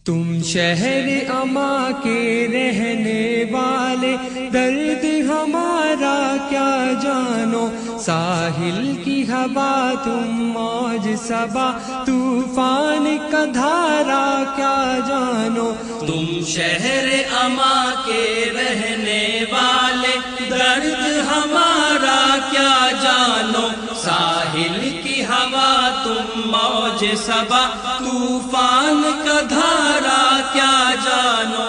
تم شہر اما کے رہنے والے، درد ہمارا کیا جانو، ساحل کی ہوا تم موج صبا، طوفان کا دھارا کیا جانو۔ تم شہر اما کے رہنے والے، درد ہمارا کیا جانو، ساحل کی ہوا تم موج صبا، طوفان کا دھارا کیا جانو۔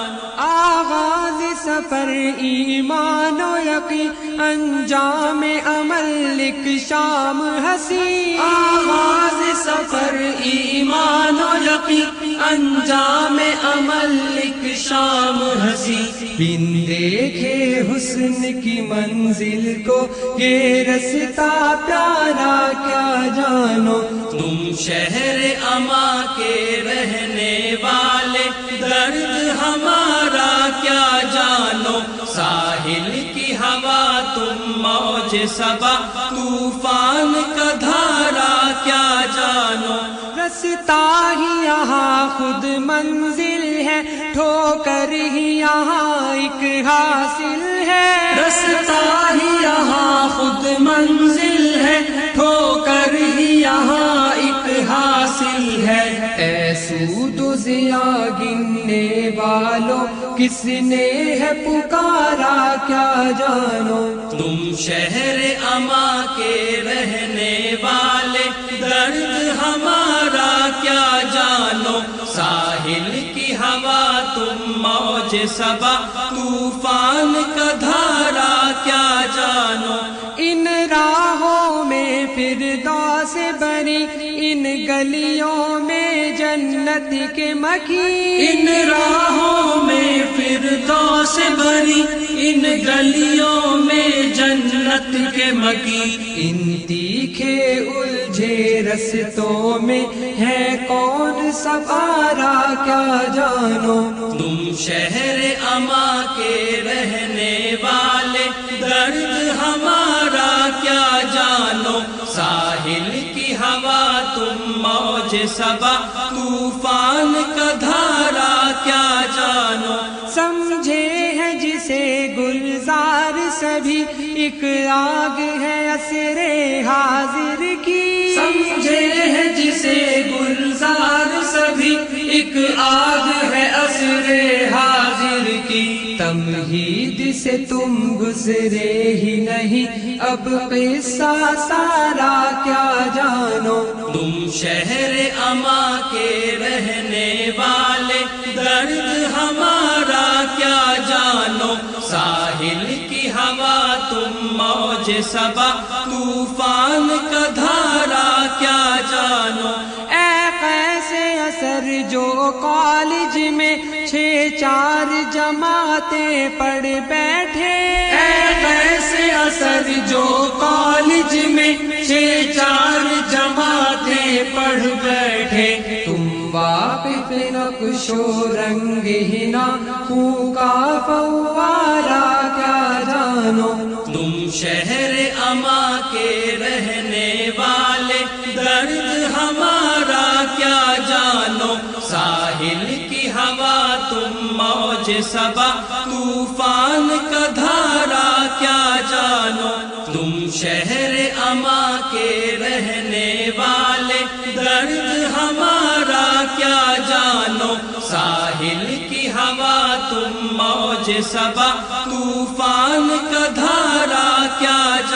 آغاز سفر ایمان و یقین، انجام عمل ایک شام ہنسی، آغاز سفر ایمان و یقین، انجام عمل ایک شام ہنسی۔ بن دیکھے حسن کی منزل کو یہ رستہ پیارا کیا جانو۔ تم شہر اما کے رہنے والے، درد ہمارا کیا جانو، ساحل کی ہوا تم موج صبا، طوفان کا دھارا کیا جانو۔ رستہ ہی یہاں خود منزل ہے، ٹھوکر ہی یہاں ایک حاصل ہے، رستہ ہی یہاں خود منزل ہے، ٹھوکر ہی یہاں ایک حاصل ہے۔ اے سود و ضیا گننے والوں، کس نے ہے پکارا کیا جانو۔ تم شہر اما کے رہنے والے، درد ہمارا کیا جانو، ساحل کی ہوا تم موج صبا، طوفان کا دھارا کیا جانو۔ ان راہوں میں فردوس بری، ان گلیوں میں جنت کے مکین، ان راہوں میں فردوس بری، ان گلیوں میں جنت کے مکی۔ ان تیکھے الجھے رستوں میں ہے کون سوارا کیا جانو۔ تم شہر اما کے رہنے والے، درد ہمارا کیا جانو، ساحل کی ہوا تم موج صبا، طوفان کا دھارا کیا جانو۔ سمجھے ہے جسے گلزار سبھی، ایک آگ ہے عصر حاضر کی، سمجھے ہے جسے گلزار سبھی، ایک آگ ہے عصر حاضر کی۔ تمہید سے تم گزرے ہی نہیں، اب قصہ سارا کیا جانو۔ تم شہر اما کے رہنے والے، درد ہمارا کیا جانو، ساحل کی ہوا تم موج صبا، طوفان کا دھارا کیا جانو۔ اے قیس اثر جو کالج میں 6-4 جماعتیں پڑھ بیٹھے، اے قیس اثر جو کالج میں 6-4 جماعتیں پڑھ بیٹھے، تم واقف نقش و رنگ ہنا، خوں کا فوارا کیا جانو۔ تم شہر اما کے رہنے والے، درد ہمارا کیا جانو، ساحل کی ہوا تم موج صبا، طوفان کا دھارا کیا جانو۔ تم شہر اما کے رہنے والے، درد ہمارا کیا جانو، ساحل کی ہوا تم موج صبا، طوفان کا دھارا کیا جانو۔